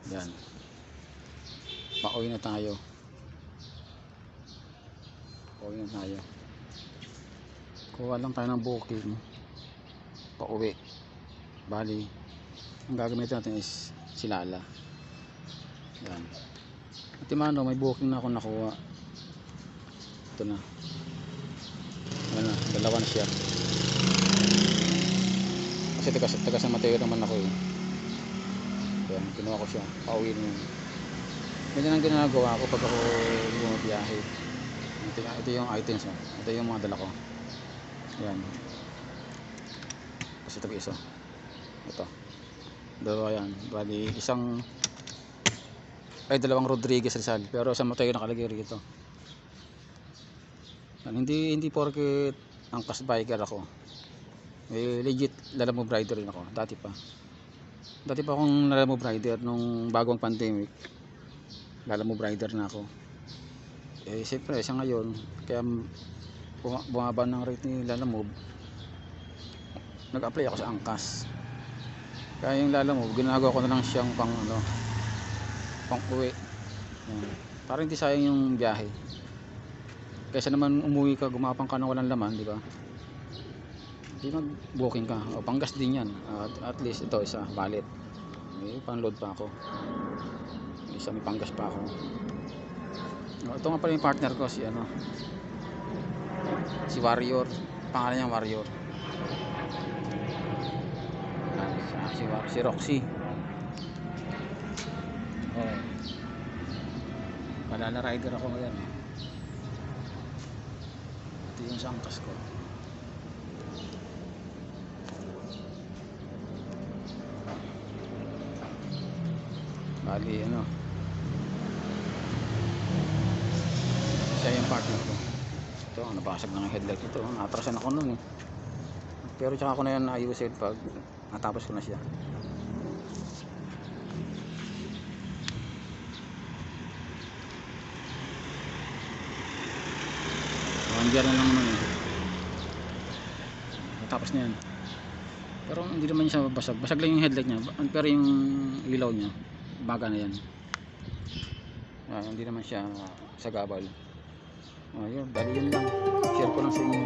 Yan. Pauwi na tayo. Pauwi na tayo. Kuha lang tayo ng booking. Pauwi. Bali, ang gagamitin natin is si Lala. Yan. At Mano, may booking na ako nakuha. Ito na. Yan na, dalawa na siya. Kasi taga San Mateo naman ako eh. Yan, kinuha ko siya. Pauwi na yun. Ganyan ang ginagawa ko pag ako bumabiyahe. Ito yung items mo. Ito yung mga dala ko. Yan. Kasi isa. Ito. Dalawa yan. Bali, dalawang Rodriguez Rizal. Pero San Mateo nakalagay rito. Yan. Hindi porket angkas biker ako. Legit Lalamove rider rin ako. Dati pa akong Lalamove rider nung bagong pandemic. Lalamove rider na ako. Siyempre sa ngayon, kaya bumaba ng rate ni Lalamove, nag-apply ako sa angkas. Kaya yung Lalamove, ginagawa ko na lang siyang pang uwi. Para hindi sayang yung biyahe. Kaysa naman umuwi ka, gumapang ka ng walang laman, di ba? Hindi mag-booking ka. O, panggas din yan. At least ito, isa, valid. May pang-load pa ako. Isa, may panggas pa ako. Ito nga pala yung partner ko, si Warrior. Pangalan niya Warrior. Si Roxy. Banana rider ako ngayon. Ito yung sangkas ko. Bali, siya yung partner ko. Ito, nabasag na ng headlight ito. Naatrasan ako nun eh. Pero tsaka ako na yan naayusin pag natapos ko na siya. Nandiyan na lang naman eh. Natapos na yan. Pero hindi naman siya basag. Basag lang yung headlight niya. Pero yung ilaw niya, baga na yan. Hindi naman siya sagabal. Ayun, dali yun lang. Share ko lang sa inyo.